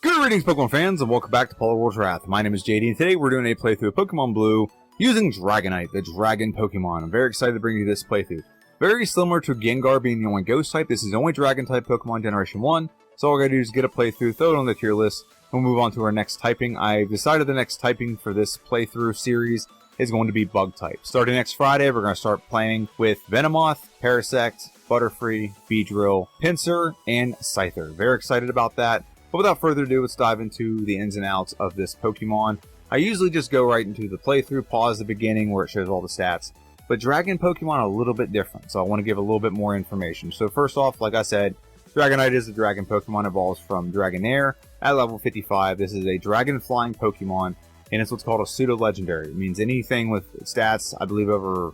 Greetings, Pokemon fans, and welcome back to Polar Wars Wrath. My name is JD, and today we're doing a playthrough of Pokemon Blue using Dragonite, the dragon Pokemon. I'm very excited to bring you this playthrough. Very similar to Gengar being the only Ghost type, this is the only Dragon type Pokemon Generation 1, so all I gotta do is get a playthrough, throw it on the tier list, and we'll move on to our next typing. I've decided the next typing for this playthrough series is going to be Bug type. Starting next Friday, we're going to start playing with Venomoth, Parasect, Butterfree, Beedrill, Pinsir, and Scyther. Very excited about that. But without further ado, let's dive into the ins and outs of this Pokemon. I usually just go right into the playthrough, pause the beginning where it shows all the stats. But Dragon Pokemon are a little bit different, so I want to give a little bit more information. So first off, like I said, Dragonite is a Dragon Pokemon, evolves from Dragonair at level 55. This is a Dragon Flying Pokemon, and it's what's called a pseudo-legendary. It means anything with stats, I believe over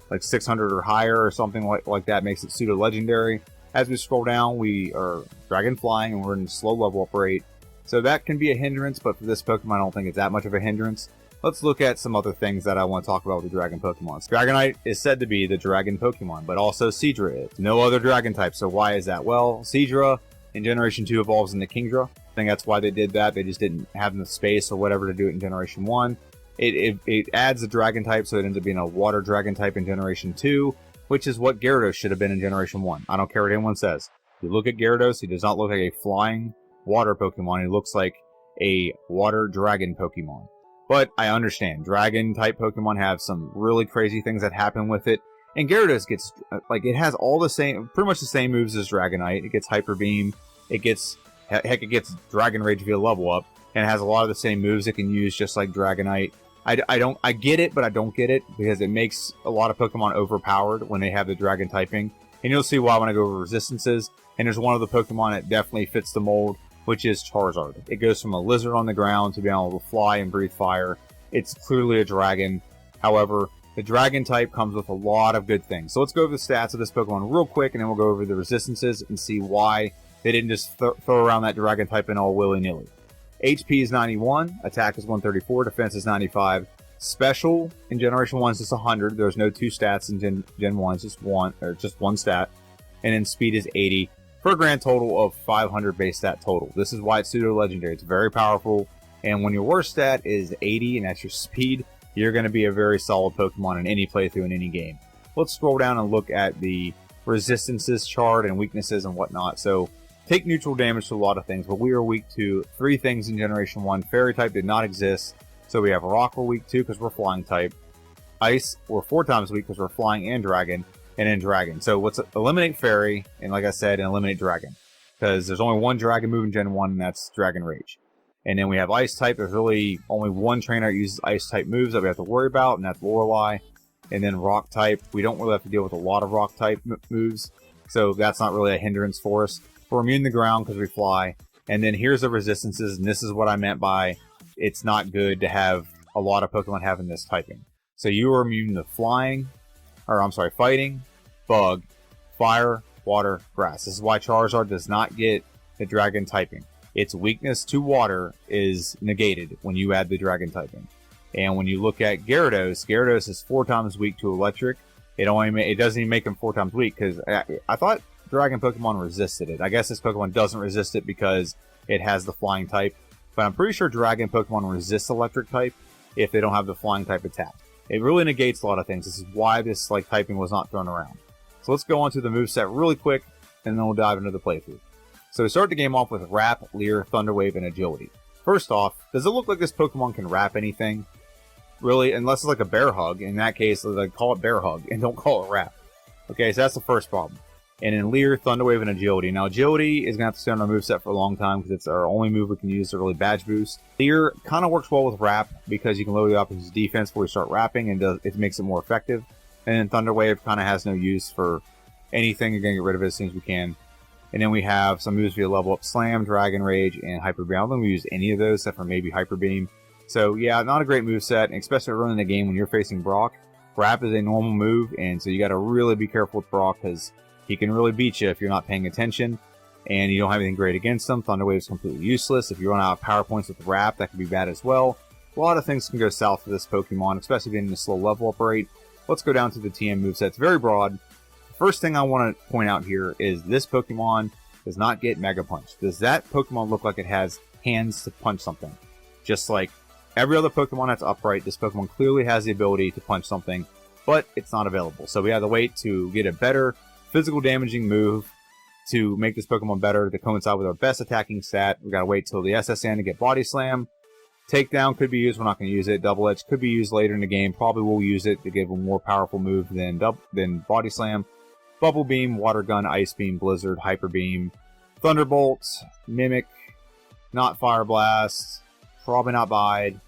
like 600 or higher or something like that makes it pseudo-legendary. As we scroll down, we are Dragon Flying, and we're in slow level up rate. So that can be a hindrance, but for this Pokemon, I don't think it's that much of a hindrance. Let's look at some other things that I want to talk about with the Dragon Pokemon. Dragonite is said to be the Dragon Pokemon, but also Seadra is. No other Dragon type, so why is that? Well, Seadra in Generation 2 evolves into Kingdra. I think that's why they did that. They just didn't have the space or whatever to do it in Generation 1. It adds a Dragon type, so it ends up being a Water Dragon type in Generation 2. Which is what Gyarados should have been in Generation 1. I don't care what anyone says. If you look at Gyarados, he does not look like a flying water Pokemon. He looks like a water dragon Pokemon. But I understand. Dragon type Pokemon have some really crazy things that happen with it. And Gyarados gets, like, it has all the same, pretty much the same moves as Dragonite. It gets Hyper Beam. It gets, heck, it gets Dragon Rage via level up. And it has a lot of the same moves it can use just like Dragonite. I get it, but I don't get it, because it makes a lot of Pokemon overpowered when they have the Dragon typing. And you'll see why when I go over resistances. And there's one of the Pokemon that definitely fits the mold, which is Charizard. It goes from a lizard on the ground to being able to fly and breathe fire. It's clearly a dragon. However, the Dragon type comes with a lot of good things. So let's go over the stats of this Pokemon real quick, and then we'll go over the resistances and see why they didn't just throw around that Dragon type in all willy-nilly. HP is 91, attack is 134, defense is 95. Special in Generation 1 is just 100. There's no two stats in Gen 1, it's just one stat. And then speed is 80, for a grand total of 500 base stat total. This is why it's pseudo-legendary. It's very powerful, and when your worst stat is 80, and that's your speed, you're going to be a very solid Pokemon in any playthrough in any game. Let's scroll down and look at the resistances chart and weaknesses and whatnot. So, take neutral damage to a lot of things, but we are weak to 3 things in Generation 1. Fairy type did not exist, so we have Rock we're weak to because we're Flying type. Ice, we're 4 times weak because we're Flying and Dragon, and then Dragon. So let's eliminate Fairy, and like I said, and eliminate Dragon. Because there's only one Dragon move in Gen 1, and that's Dragon Rage. And then we have Ice type. There's really only one trainer that uses Ice type moves that we have to worry about, and that's Lorelei. And then Rock type, we don't really have to deal with a lot of Rock type moves, so that's not really a hindrance for us. We're immune to the ground because we fly. And then here's the resistances, and this is what I meant by it's not good to have a lot of Pokemon having this typing. So you are immune to fighting, bug, fire, water, grass. This is why Charizard does not get the Dragon typing. Its weakness to water is negated when you add the Dragon typing. And when you look at Gyarados, Gyarados is 4 times weak to electric. It doesn't even make him 4 times weak, because I thought Dragon Pokemon resisted it. I guess this Pokemon doesn't resist it because it has the flying type, but I'm pretty sure Dragon Pokemon resists electric type if they don't have the flying type attack. It really negates a lot of things. This is why this typing was not thrown around. So let's go on to the moveset really quick, and then we'll dive into the playthrough. So we start the game off with Wrap, Leer, Thunder Wave, and Agility. First off, does it look like this Pokemon can wrap anything? Really, unless it's like a Bear Hug. In that case, like, call it Bear Hug and don't call it Wrap. Okay, so that's the first problem. And in Leer, Thunder Wave, and Agility. Now, Agility is going to have to stay on our moveset for a long time because it's our only move we can use to really badge boost. Leer kind of works well with Wrap because you can load it up as defense before we start wrapping, and it makes it more effective. And then Thunder Wave kind of has no use for anything. You're going to get rid of it as soon as we can. And then we have some moves via level up Slam, Dragon Rage, and Hyper Beam. I don't think we use any of those except for maybe Hyper Beam. So, yeah, not a great moveset, especially early in the game when you're facing Brock. Wrap is a normal move, and so you got to really be careful with Brock because he can really beat you if you're not paying attention, and you don't have anything great against him. Thunder Wave is completely useless. If you run out of power points with Wrap, that could be bad as well. A lot of things can go south for this Pokemon, especially being in a slow level up rate. Let's go down to the TM moveset. It's very broad. The first thing I want to point out here is this Pokemon does not get Mega Punch. Does that Pokemon look like it has hands to punch something. Just like every other Pokemon that's upright, this Pokemon clearly has the ability to punch something, but it's not available. So we have to wait to get a better physical damaging move to make this Pokemon better to coincide with our best attacking stat. We gotta wait till the SSN to get Body Slam. Takedown could be used, we're not going to use it. Double Edge could be used later in the game. Probably will use it to give a more powerful move than Body Slam. Bubble Beam, Water Gun, Ice Beam, Blizzard, Hyper Beam, Thunderbolt, Mimic, not Fire Blast, probably not Bide,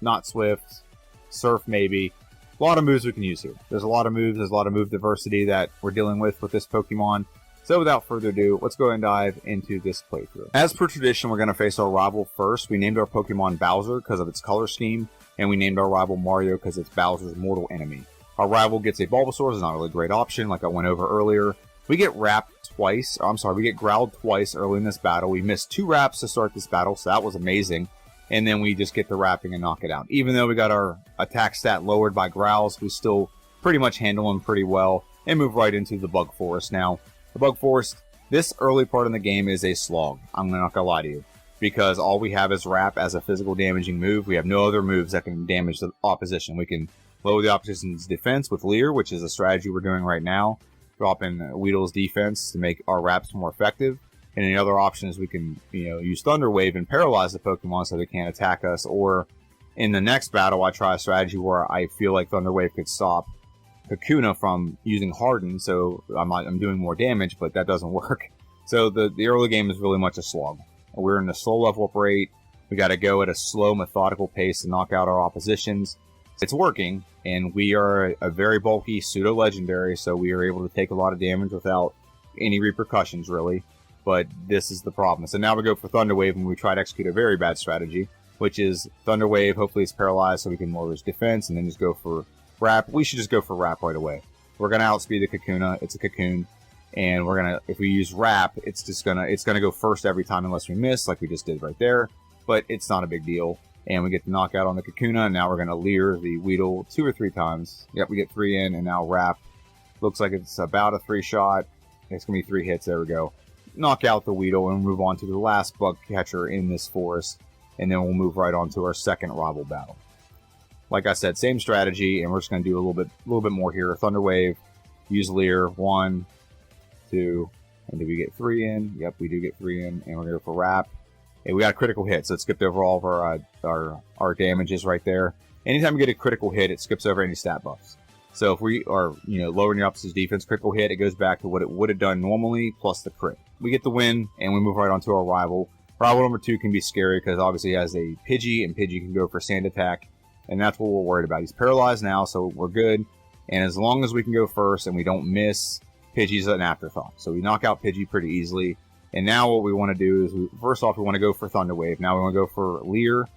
not Swift, Surf maybe. A lot of moves we can use here. There's a lot of moves, there's a lot of move diversity that we're dealing with this Pokemon. So without further ado, let's go ahead and dive into this playthrough. As per tradition, we're going to face our rival first. We named our Pokemon Bowser because of its color scheme, and we named our rival Mario because it's Bowser's mortal enemy. Our rival gets a Bulbasaur, is not really a great option, like I went over earlier. We get we get growled twice early in this battle. We missed 2 wraps to start this battle, so that was amazing. And then we just get the wrapping and knock it out. Even though we got our attack stat lowered by growls, we still pretty much handle them pretty well and move right into the Bug Forest now. The Bug Forest, this early part in the game is a slog. I'm not gonna lie to you. Because all we have is Wrap as a physical damaging move. We have no other moves that can damage the opposition. We can lower the opposition's defense with Leer, which is a strategy we're doing right now. Dropping Weedle's defense to make our Wraps more effective. And the other option is we can, use Thunder Wave and paralyze the Pokemon so they can't attack us. Or in the next battle, I try a strategy where I feel like Thunder Wave could stop Kakuna from using Harden, so I'm doing more damage, but that doesn't work. So the early game is really much a slog. We're in a slow level up rate. We got to go at a slow, methodical pace to knock out our oppositions. It's working, and we are a very bulky pseudo-legendary, so we are able to take a lot of damage without any repercussions, really. But this is the problem. So now we go for Thunder Wave, and we try to execute a very bad strategy, which is Thunder Wave. Hopefully it's paralyzed so we can lower his defense, and then just go for Wrap. We should just go for Wrap right away. We're gonna outspeed the Kakuna. It's a Cocoon, and if we use Wrap, it's gonna go first every time unless we miss, like we just did right there. But it's not a big deal, and we get the knockout on the Kakuna. And now we're gonna Leer the Weedle 2 or 3 times. Yep, we get 3 in, and now Wrap. Looks like it's about a 3 shot. It's gonna be 3 hits. There we go. Knock out the Weedle and move on to the last bug catcher in this forest, and then we'll move right on to our second rival battle. Like I said, same strategy, and we're just going to do a little bit more here. Thunder Wave, use Leer, 1, 2, and do we get 3 in? Yep, we do get 3 in, and we're going to go for Wrap. And we got a critical hit, so it skipped over all of our damages right there. Anytime we get a critical hit, it skips over any stat buffs. So if we are, lowering the opposite's defense, critical hit, it goes back to what it would have done normally, plus the crit. We get the win, and we move right on to our rival. Rival number 2 can be scary, because obviously he has a Pidgey, and Pidgey can go for Sand Attack. And that's what we're worried about. He's paralyzed now, so we're good. And as long as we can go first and we don't miss, Pidgey's an afterthought. So we knock out Pidgey pretty easily. And now what we want to do is, first off, we want to go for Thunder Wave. Now we want to go for Leer.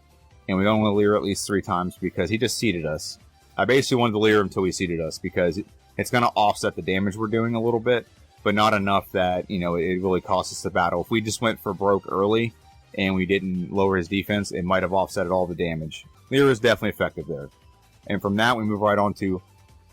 And we don't want to Leer at least 3 times because he just seeded us. I basically wanted to Leer until he seeded us because it's going to offset the damage we're doing a little bit. But not enough that, it really costs us the battle. If we just went for broke early and we didn't lower his defense, it might have offset all the damage. Leer is definitely effective there. And from that, we move right on to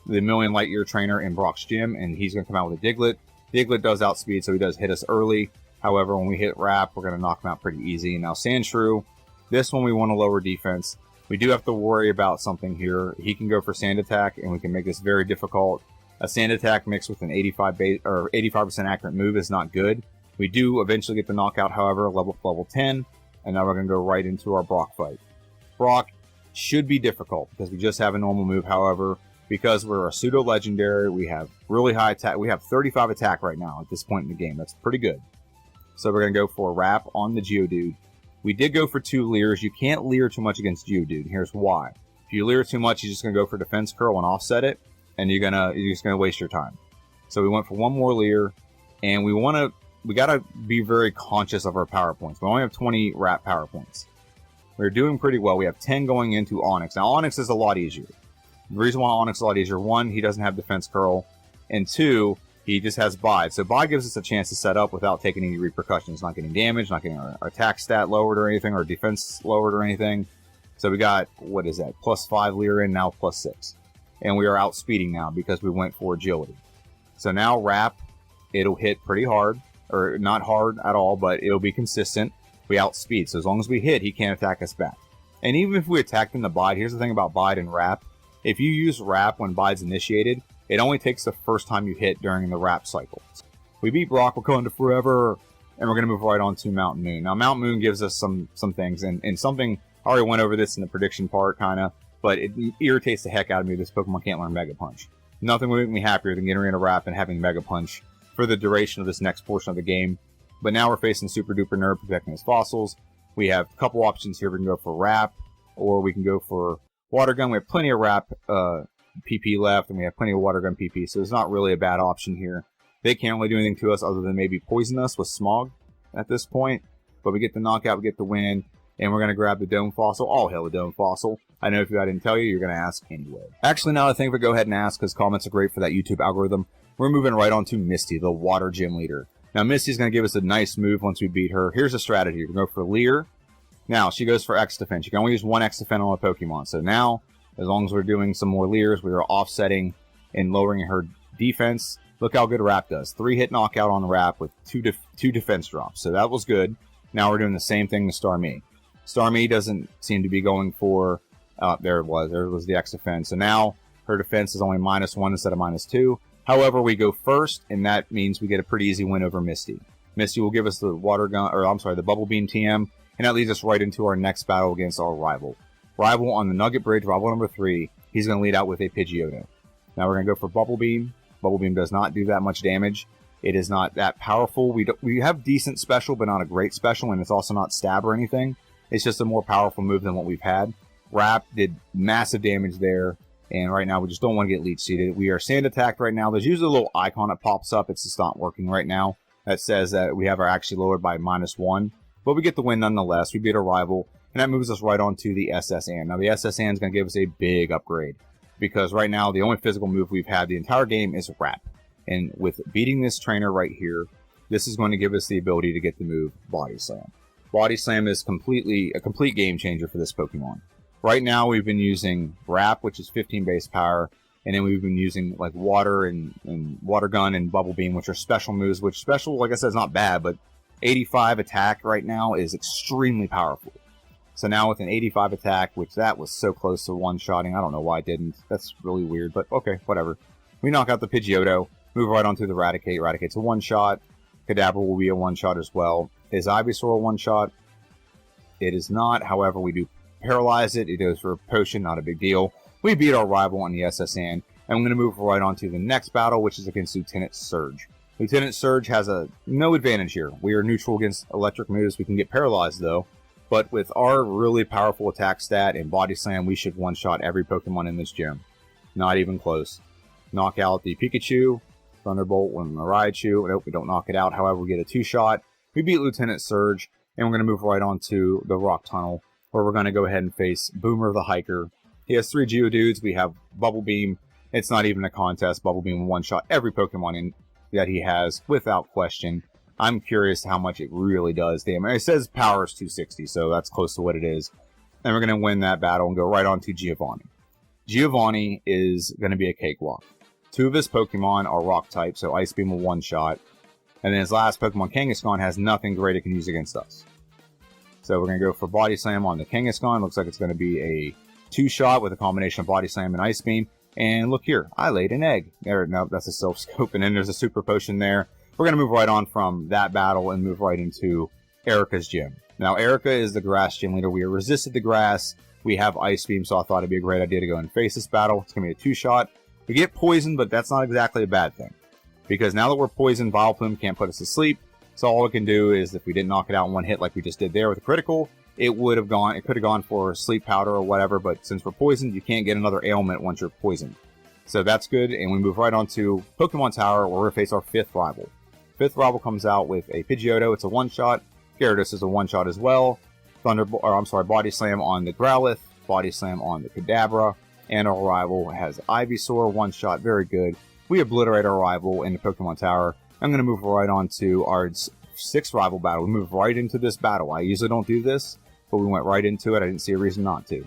the Million Light Year trainer in Brock's gym, and he's going to come out with a Diglett. Diglett does outspeed, so he does hit us early. However, when we hit Wrap, we're going to knock him out pretty easy. Now, Sandshrew, this one we want to lower defense. We do have to worry about something here. He can go for Sand Attack, and we can make this very difficult. A Sand Attack mixed with an 85% accurate move is not good. We do eventually get the knockout, however, level 10, and now we're going to go right into our Brock fight. Brock should be difficult because we just have a normal move. However, because we're a pseudo-legendary, we have really high attack. We have 35 attack right now at this point in the game. That's pretty good. So we're going to go for a Wrap on the Geodude. We did go for 2 Leers. You can't Leer too much against Geodude. Here's why. If you Leer too much, you're just going to go for Defense Curl and offset it, and you're just going to waste your time. So we went for 1 more Leer, and we got to be very conscious of our power points. We only have 20 Wrap power points. We're doing pretty well. We have 10 going into Onyx. Now, Onyx is a lot easier. The reason why Onyx is a lot easier, 1, he doesn't have Defense Curl, and 2, he just has Bide. So Bide gives us a chance to set up without taking any repercussions, not getting damaged, not getting our attack stat lowered or anything, or defense lowered or anything. So we got, what is that, +5 Leer in, now +6. And we are outspeeding now because we went for agility. So now Wrap, it'll hit pretty hard, or not hard at all, but it'll be consistent. we outspeed. So as long as we hit, he can't attack us back. And even if we attacked in the bide, here's the thing about bide and wrap. If you use wrap when bide's initiated, it only takes the first time you hit during the wrap cycle. We beat Brock, we're going to forever, and we're going to move right on to Mountain Moon. Now, Mountain Moon gives us some things, and something, I already went over this in the prediction part, kind of, but it irritates the heck out of me. This Pokemon can't learn Mega Punch. Nothing would make me happier than getting rid of wrap and having Mega Punch for the duration of this next portion of the game. But now we're facing Super Duper Nerd protecting his fossils. We have a couple options here. We can go for wrap, or we can go for Water Gun. We have plenty of wrap PP left, and we have plenty of Water Gun PP, so it's not really a bad option here. They can't really do anything to us other than maybe poison us with Smog at this point. But we get the knockout, we get the win, and we're going to grab the Dome Fossil. All hail the Dome Fossil. I know if I didn't tell you, you're going to ask anyway. Actually, now I think we go ahead and ask, because comments are great for that YouTube algorithm. We're moving right on to Misty, the Water Gym Leader. Now, Misty's going to give us a nice move once we beat her. Here's a strategy. We're going to go for Leer. Now, she goes for X Defense. You can only use one X Defense on a Pokemon. So now, as long as we're doing some more Leers, we are offsetting and lowering her defense. Look how good Wrap does. 3-hit knockout on Wrap with two defense drops. So that was good. Now we're doing the same thing to Starmie. Starmie doesn't seem to be going for... there it was. There was the X Defense. So now her defense is only -1 instead of -2. However, we go first, and that means we get a pretty easy win over Misty. Misty will give us the Water Gun, or I'm sorry, the Bubble Beam TM, and that leads us right into our next battle against our rival. Rival on the Nugget Bridge, rival number 3. He's going to lead out with a Pidgeotto. Now we're going to go for Bubble Beam. Bubble Beam does not do that much damage. It is not that powerful. We have decent special, but not a great special, and it's also not stab or anything. It's just a more powerful move than what we've had. Wrap did massive damage there, and right now we just don't want to get leech seeded. We are sand attacked right now. There's usually a little icon that pops up. It's just not working right now. That says that we have our actually lowered by -1, but we get the win nonetheless. We beat our rival, and that moves us right on to the SS Ann. Now the SS Ann is going to give us a big upgrade, because right now the only physical move we've had the entire game is Wrap. And with beating this trainer right here, this is going to give us the ability to get the move Body Slam. Body Slam is a complete game changer for this Pokemon. Right now we've been using Wrap, which is 15 base power, and then we've been using like Water and Water Gun and Bubble Beam, which are special moves, which special, like I said, is not bad, but 85 attack right now is extremely powerful. So now with an 85 attack, which that was so close to one-shotting, I don't know why I didn't. That's really weird, but okay, whatever. We knock out the Pidgeotto, move right on to the Raticate. Raticate's a one-shot. Kadabra will be a one-shot as well. Is Ivysaur a one-shot? It is not. However, we do paralyze it. It goes for a potion, not a big deal. We beat our rival on the SS Ann, and I'm going to move right on to the next battle, which is against Lieutenant Surge. Lieutenant Surge has no advantage here. We are neutral against electric moves. We can get paralyzed, though. But with our really powerful attack stat and Body Slam, we should one-shot every Pokemon in this gym. Not even close. Knock out the Pikachu, Thunderbolt, and the Raichu. Nope, we don't knock it out. However, we get a 2-shot. We beat Lieutenant Surge, and we're going to move right on to the Rock Tunnel, where we're going to go ahead and face Boomer the Hiker. He has 3 Geodudes. We have Bubble Beam. It's not even a contest. Bubble Beam will one-shot every Pokemon that he has, without question. I'm curious how much it really does damage. It says power is 260, so that's close to what it is. And we're going to win that battle and go right on to Giovanni. Giovanni is going to be a cakewalk. 2 of his Pokemon are rock type, so Ice Beam will one-shot. And then his last Pokemon, Kangaskhan, has nothing great it can use against us. So we're going to go for Body Slam on the Kangaskhan. Looks like it's going to be a 2-shot with a combination of Body Slam and Ice Beam. And look here, I laid an egg. There, no, that's a Self Scope. And then there's a Super Potion there. We're going to move right on from that battle and move right into Erica's gym. Now, Erica is the grass gym leader. We resisted the grass. We have Ice Beam, so I thought it'd be a great idea to go and face this battle. It's going to be a 2-shot. We get poisoned, but that's not exactly a bad thing, because now that we're poisoned, Vileplume can't put us to sleep. So all it can do is, if we didn't knock it out in one hit like we just did there with a critical, it could have gone for sleep powder or whatever, but since we're poisoned, you can't get another ailment once you're poisoned. So that's good, and we move right on to Pokemon Tower, where we're going to face our 5th rival. 5th rival comes out with a Pidgeotto. It's a one-shot. Gyarados is a one-shot as well. Body Slam on the Growlithe, Body Slam on the Kadabra, and our rival has Ivysaur, one-shot, very good. We obliterate our rival in the Pokemon Tower. I'm going to move right on to our 6th rival battle. We move right into this battle. I usually don't do this, but we went right into it. I didn't see a reason not to.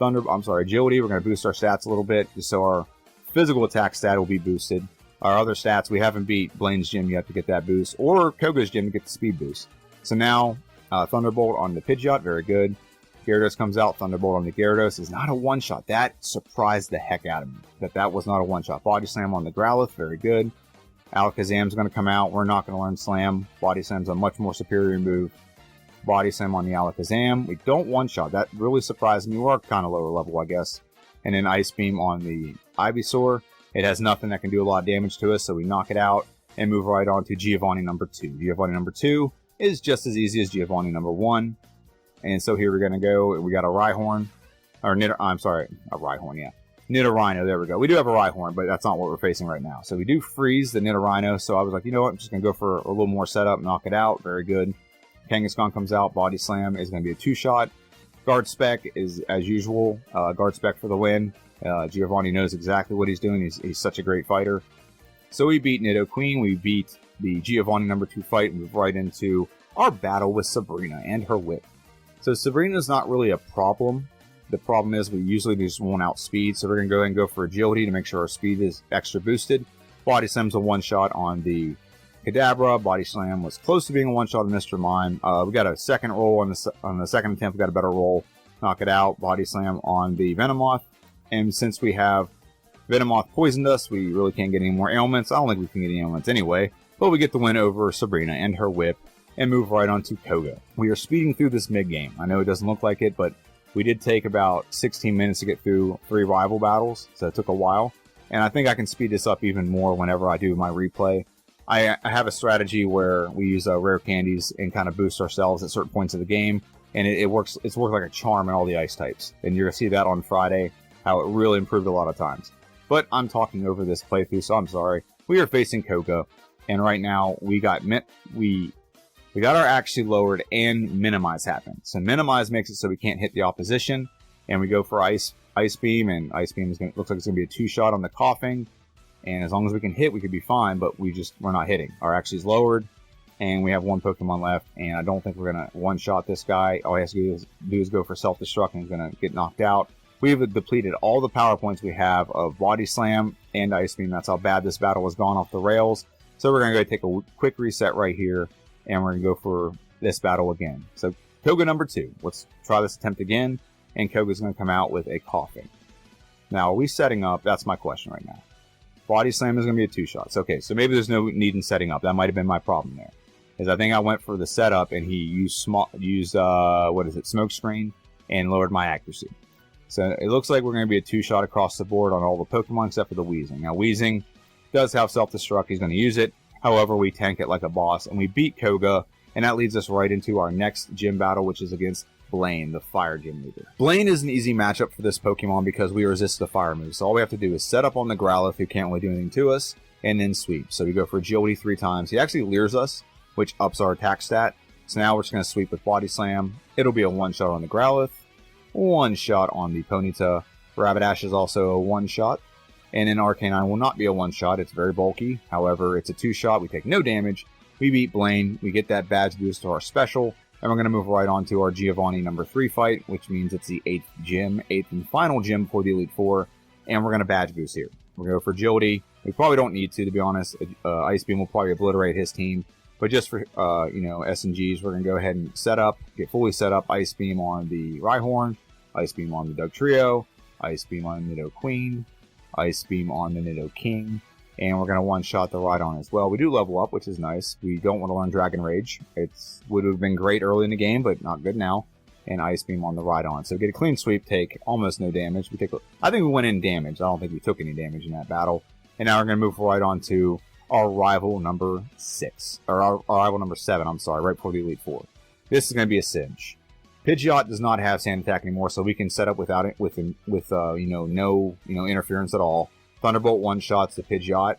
Agility, we're going to boost our stats a little bit, just so our physical attack stat will be boosted. Our other stats, we haven't beat Blaine's gym yet to get that boost, or Koga's gym to get the speed boost. So now, Thunderbolt on the Pidgeot, very good. Gyarados comes out, Thunderbolt on the Gyarados is not a one-shot. That surprised the heck out of me, that was not a one-shot. Body Slam on the Growlithe, very good. Alakazam's going to come out. We're not going to learn Slam. Body Slam's a much more superior move. Body Slam on the Alakazam. We don't one-shot. That really surprised me. We're kind of lower level, I guess. And then Ice Beam on the Ivysaur. It has nothing that can do a lot of damage to us, so we knock it out and move right on to Giovanni number 2. Giovanni number 2 is just as easy as Giovanni number 1. And so here we're going to go. We got a Rhyhorn. Or I'm sorry, a Rhyhorn, yeah. Nidorino, there we go. We do have a Rhyhorn, but that's not what we're facing right now. So we do freeze the Nidorino, so I was like, you know what, I'm just going to go for a little more setup, knock it out. Very good. Kangaskhan comes out, Body Slam is going to be a 2-shot. Guard Spec is, as usual, Guard Spec for the win. Giovanni knows exactly what he's doing. He's such a great fighter. So we beat Nidoqueen, we beat the Giovanni number 2 fight, and move right into our battle with Sabrina and her whip. So Sabrina's not really a problem. The problem is we usually just won't outspeed, so we're going to go ahead and go for agility to make sure our speed is extra boosted. Body Slam's a one-shot on the Kadabra. Body Slam was close to being a one-shot on Mr. Mime. We got a second roll on the second attempt. We got a better roll. Knock it out. Body Slam on the Venomoth. And since we have Venomoth poisoned us, we really can't get any more ailments. I don't think we can get any ailments anyway. But we get the win over Sabrina and her whip and move right on to Koga. We are speeding through this mid-game. I know it doesn't look like it, but we did take about 16 minutes to get through 3 rival battles, so it took a while. And I think I can speed this up even more whenever I do my replay. I have a strategy where we use rare candies and kind of boost ourselves at certain points of the game, and it works. It's worked like a charm in all the ice types. And you're going to see that on Friday, how it really improved a lot of times. But I'm talking over this playthrough, so I'm sorry. We are facing Koga, and right now we got our actually lowered and minimize happen. So minimize makes it so we can't hit the opposition, and we go for ice beam, and ice beam looks like it's gonna be a 2-shot on the coughing. And as long as we can hit, we could be fine, but we're not hitting. Our actually is lowered, and we have 1 Pokemon left, and I don't think we're gonna one-shot this guy. All he has to do is go for self-destruct, and he's gonna get knocked out. We've depleted all the power points we have of Body Slam and Ice Beam. That's how bad this battle has gone off the rails. So we're gonna go take a quick reset right here, and we're going to go for this battle again. So Koga number 2. Let's try this attempt again. And Koga's going to come out with a coughing. Now, are we setting up? That's my question right now. Body Slam is going to be a 2-shot. Okay, so maybe there's no need in setting up. That might have been my problem there. Is I think I went for the setup, and he used smoke screen, and lowered my accuracy. So it looks like we're going to be a 2-shot across the board on all the Pokemon except for the Weezing. Now, Weezing does have self-destruct. He's going to use it. However, we tank it like a boss, and we beat Koga, and that leads us right into our next gym battle, which is against Blaine, the Fire Gym Leader. Blaine is an easy matchup for this Pokemon because we resist the Fire moves. So all we have to do is set up on the Growlithe, who can't really do anything to us, and then sweep. So we go for Agility 3 times. He actually leers us, which ups our attack stat. So now we're just going to sweep with Body Slam. It'll be a 1-shot on the Growlithe, 1-shot on the Ponyta. Rapidash is also a 1-shot. And then Arcanine will not be a 1-shot. It's very bulky. However, it's a 2-shot. We take no damage. We beat Blaine. We get that badge boost to our special. And we're going to move right on to our Giovanni number 3 fight, which means it's the 8th and final gym for the Elite Four. And we're going to badge boost here. We're going to go for agility. We probably don't need to be honest. Ice Beam will probably obliterate his team. But just for, S&Gs, we're going to go ahead and get fully set up. Ice Beam on the Rhyhorn. Ice Beam on the Dugtrio. Ice Beam on the Nidoqueen. Ice Beam on the Nidoking, and we're going to one-shot the Rhydon as well. We do level up, which is nice. We don't want to learn Dragon Rage. It would have been great early in the game, but not good now. And Ice Beam on the Rhydon. So get a clean sweep, take almost no damage. I think we went in damage. I don't think we took any damage in that battle. And now we're going to move right on to our rival number 6. Or our rival number 7, I'm sorry, right before the Elite Four. This is going to be a cinch. Pidgeot does not have Sand Attack anymore, so we can set up without it with no interference at all. Thunderbolt 1-shots the Pidgeot.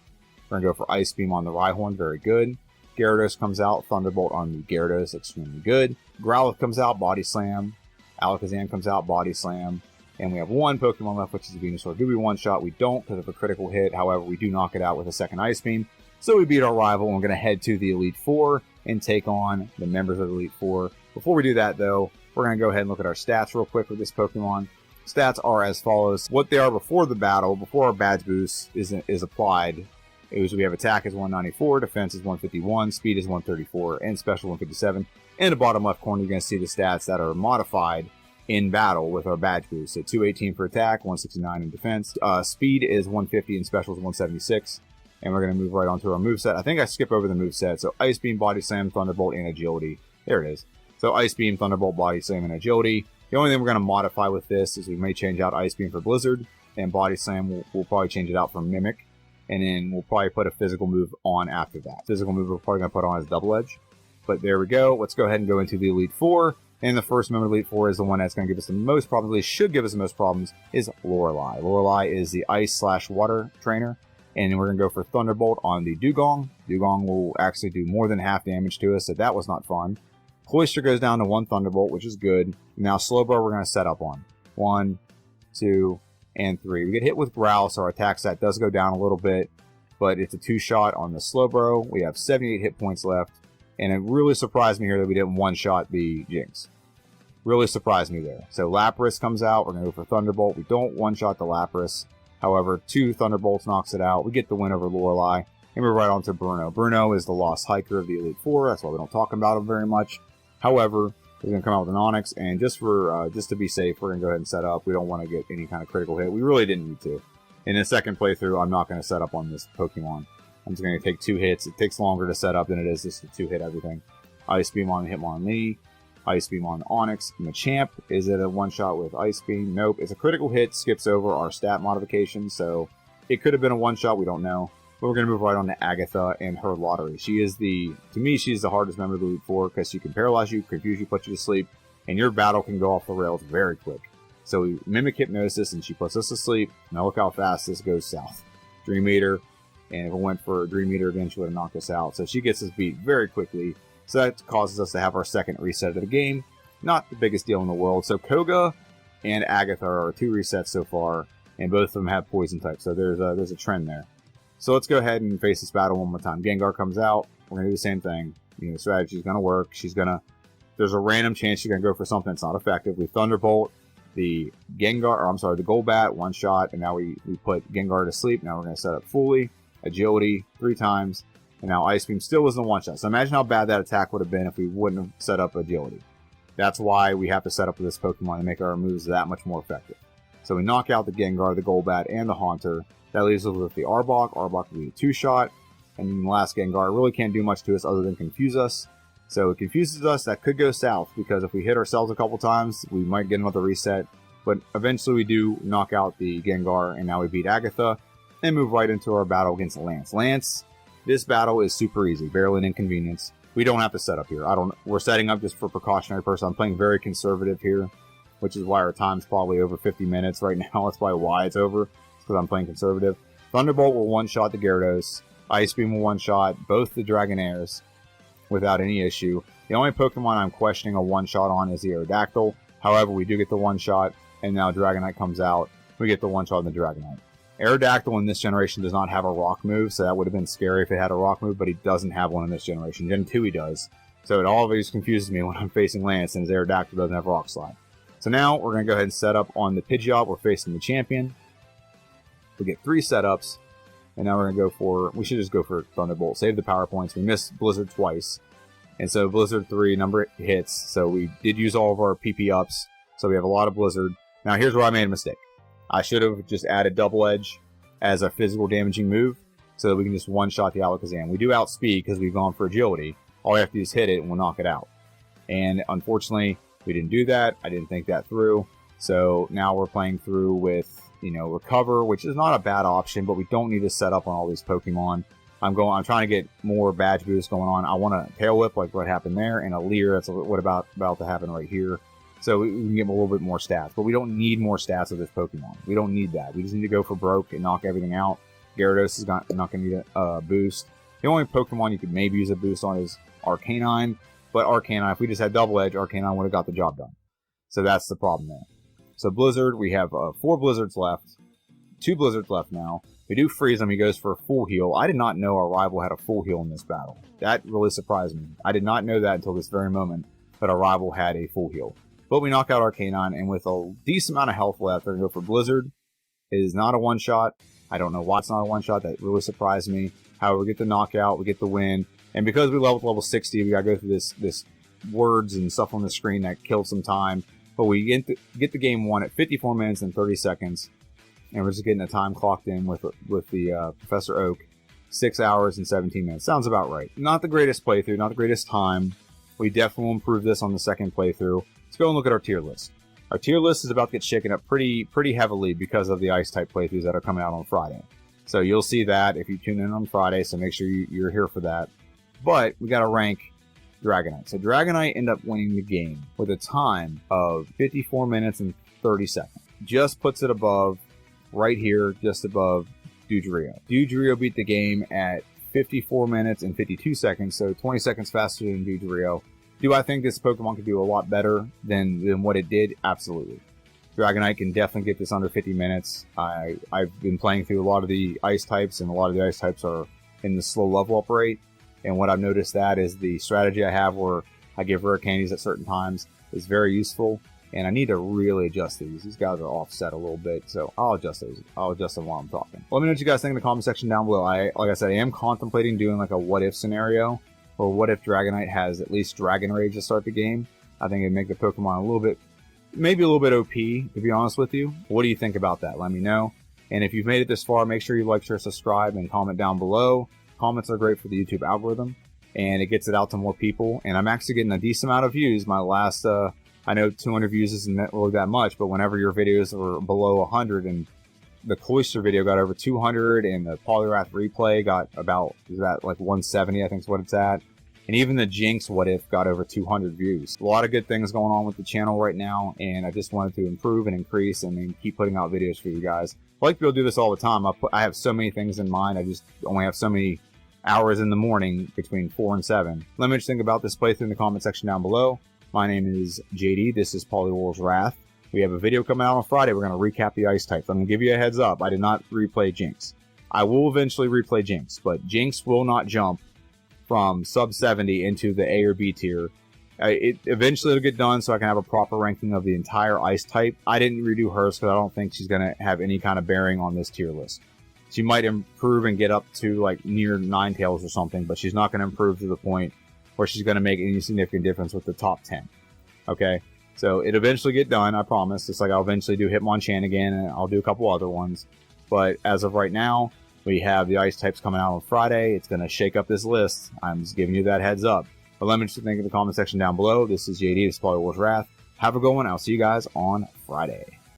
We're gonna go for Ice Beam on the Rhyhorn, very good. Gyarados comes out, Thunderbolt on the Gyarados, extremely good. Growlithe comes out, Body Slam. Alakazam comes out, Body Slam. And we have 1 Pokemon left, which is a Venusaur. Do we one-shot? We don't because of a critical hit. However, we do knock it out with a second Ice Beam. So we beat our rival, and we're going to head to the Elite Four and take on the members of the Elite Four. Before we do that, though, we're going to go ahead and look at our stats real quick with this Pokemon. Stats are as follows. What they are before the battle, before our badge boost is applied, we have attack is 194, defense is 151, speed is 134, and special 157. In the bottom left corner, you're going to see the stats that are modified in battle with our badge boost. So 218 for attack, 169 in defense. Speed is 150 and special is 176. And we're going to move right on to our moveset. I think I skip over the moveset. So Ice Beam, Body Slam, Thunderbolt, and Agility. There it is. So Ice Beam, Thunderbolt, Body Slam, and Agility. The only thing we're going to modify with this is we may change out Ice Beam for Blizzard. And Body Slam, we'll probably change it out for Mimic. And then we'll probably put a physical move on after that. Physical move we're probably going to put on as Double Edge. But there we go. Let's go ahead and go into the Elite Four. And the first member of Elite Four is the one that's going to give us the most problems, should give us the most problems, is Lorelei. Lorelei is the Ice/Water trainer. And we're going to go for Thunderbolt on the Dugong. Dugong will actually do more than half damage to us, so that was not fun. Cloyster goes down to 1 Thunderbolt, which is good. Now Slowbro we're going to set up on. 1, 2, and 3. We get hit with Growl, so our attack stat does go down a little bit. But it's a 2-shot on the Slowbro. We have 78 hit points left. And it really surprised me here that we didn't one-shot the Jinx. Really surprised me there. So Lapras comes out. We're going to go for Thunderbolt. We don't one-shot the Lapras. However, 2 Thunderbolts knocks it out. We get the win over Lorelei. And we're right on to Bruno. Bruno is the Lost Hiker of the Elite Four. That's why we don't talk about him very much. However, we're going to come out with an Onyx. And just to be safe, we're going to go ahead and set up. We don't want to get any kind of critical hit. We really didn't need to. In the second playthrough, I'm not going to set up on this Pokemon. I'm just going to take 2 hits. It takes longer to set up than it is just to 2-hit everything. Ice Beam on Hitmonlee. Ice Beam on Onyx. Machamp. Is it a one-shot with Ice Beam? Nope. It's a critical hit. Skips over our stat modification, so it could have been a one-shot. We don't know. But we're going to move right on to Agatha and her lottery. She is to me, she's the hardest member of the Elite Four because she can paralyze you, confuse you, put you to sleep, and your battle can go off the rails very quick. So we mimic Hypnosis, and she puts us to sleep. Now look how fast this goes south. Dream Eater. And if it went for a Dream Eater again, she would have knocked us out. So she gets us beat very quickly. So that causes us to have our second reset of the game. Not the biggest deal in the world. So Koga and Agatha are 2 resets so far. And both of them have poison type. So there's a trend there. So let's go ahead and face this battle one more time. Gengar comes out. We're going to do the same thing. The strategy's going to work. There's a random chance she's going to go for something that's not effective. We Thunderbolt the the Golbat, 1 shot. And now we put Gengar to sleep. Now we're going to set up fully. Agility 3 times, and now Ice Beam still isn't a one-shot. So imagine how bad that attack would have been if we wouldn't have set up Agility. That's why we have to set up this Pokemon to make our moves that much more effective. So we knock out the Gengar, the Golbat, and the Haunter. That leaves us with the Arbok. Arbok will be a 2-shot, and then the last Gengar really can't do much to us other than confuse us. So it confuses us. That could go south, because if we hit ourselves a couple times, we might get another reset. But eventually we do knock out the Gengar, and now we beat Agatha. And move right into our battle against Lance. Lance, this battle is super easy, barely an inconvenience. We don't have to set up here. We're setting up just for precautionary purposes. I'm playing very conservative here, which is why our time's probably over 50 minutes right now. That's probably why it's over, because I'm playing conservative. Thunderbolt will one-shot the Gyarados. Ice Beam will one-shot both the Dragonairs without any issue. The only Pokemon I'm questioning a one-shot on is the Aerodactyl. However, we do get the one-shot, and now Dragonite comes out. We get the one-shot on the Dragonite. Aerodactyl in this generation does not have a rock move, so that would have been scary if it had a rock move, but he doesn't have one in this generation. Gen 2 he does. So it always confuses me when I'm facing Lance, since Aerodactyl doesn't have Rock Slide. So now we're going to go ahead and set up on the Pidgeot. We're facing the champion. We get 3 setups, and now we're going to we should just go for Thunderbolt. Save the power points. We missed Blizzard twice. And so Blizzard 3, number hits. So we did use all of our PP ups. So we have a lot of Blizzard. Now here's where I made a mistake. I should have just added Double Edge as a physical damaging move so that we can just one-shot the Alakazam. We do outspeed because we've gone for Agility. All we have to do is hit it and we'll knock it out. And unfortunately, we didn't do that. I didn't think that through. So now we're playing through with, Recover, which is not a bad option, but we don't need to set up on all these Pokemon. I'm trying to get more badge boosts going on. I want a Tail Whip like what happened there, and a Leer, that's what about to happen right here. So we can get a little bit more stats. But we don't need more stats of this Pokemon. We don't need that. We just need to go for broke and knock everything out. Gyarados is not going to need a boost. The only Pokemon you could maybe use a boost on is Arcanine. But Arcanine, if we just had Double Edge, Arcanine would have got the job done. So that's the problem there. So Blizzard, we have 4 Blizzards left. 2 Blizzards left now. We do freeze him. He goes for a full heal. I did not know our rival had a full heal in this battle. That really surprised me. I did not know that until this very moment, that our rival had a full heal. But we knock out Arcanine, and with a decent amount of health left, they're going to go for Blizzard. It is not a one-shot. I don't know why it's not a one-shot. That really surprised me. However, we get the knockout, we get the win. And because we leveled level 60, we got to go through this words and stuff on the screen that killed some time. But we get the game won at 54 minutes and 30 seconds. And we're just getting the time clocked in with the Professor Oak. 6 hours and 17 minutes. Sounds about right. Not the greatest playthrough, not the greatest time. We definitely will improve this on the second playthrough. Let's go and look at our tier list. Our tier list is about to get shaken up pretty heavily because of the Ice-type playthroughs that are coming out on Friday. So you'll see that if you tune in on Friday, so make sure you're here for that. But we got to rank Dragonite. So Dragonite ended up winning the game with a time of 54 minutes and 30 seconds. Just puts it above, right here, just above Dugtrio. Dugtrio beat the game at 54 minutes and 52 seconds, so 20 seconds faster than Dugtrio. Do I think this Pokemon could do a lot better than what it did? Absolutely. Dragonite can definitely get this under 50 minutes. I've been playing through a lot of the ice types, and a lot of the ice types are in the slow level up rate. And what I've noticed that is the strategy I have where I give rare candies at certain times is very useful. And I need to really adjust these. These guys are offset a little bit, so I'll adjust those. I'll adjust them while I'm talking. Let me know what you guys think in the comment section down below. Like I said, I am contemplating doing like a what-if scenario, or what if Dragonite has at least Dragon Rage to start the game. I think it'd make the Pokemon a little bit, maybe a little bit OP, to be honest with you. What do you think about that? Let me know. And if you've made it this far, make sure you like, share, subscribe, and comment down below. Comments are great for the YouTube algorithm, and it gets it out to more people. And I'm actually getting a decent amount of views. My last, I know 200 views isn't really that much, but whenever your videos are below 100, and the Cloister video got over 200, and the Poliwrath replay got about, is that like 170, I think is what it's at. And even the Jinx What If got over 200 views. A lot of good things going on with the channel right now, and I just wanted to improve and increase and keep putting out videos for you guys. I like to be able to do this all the time. I have so many things in mind. I just only have so many hours in the morning between 4 and 7. Let me know what you think about this playthrough in the comment section down below. My name is JD. This is Poliwrath's Wrath. We have a video coming out on Friday. We're going to recap the ice types. I'm going to give you a heads up. I did not replay Jinx. I will eventually replay Jinx, but Jinx will not jump from sub 70 into the A or B tier. Eventually it'll get done so I can have a proper ranking of the entire ice type. I didn't redo hers because I don't think she's going to have any kind of bearing on this tier list. She might improve and get up to like near Ninetales or something, but she's not going to improve to the point where she's going to make any significant difference with the top 10. Okay? So it'll eventually get done, I promise. Just like I'll eventually do Hitmonchan again, and I'll do a couple other ones. But as of right now, we have the ice types coming out on Friday. It's going to shake up this list. I'm just giving you that heads up. But let me just think in the comment section down below. This is JD, this is Poliwrath's Wrath. Have a good one. I'll see you guys on Friday.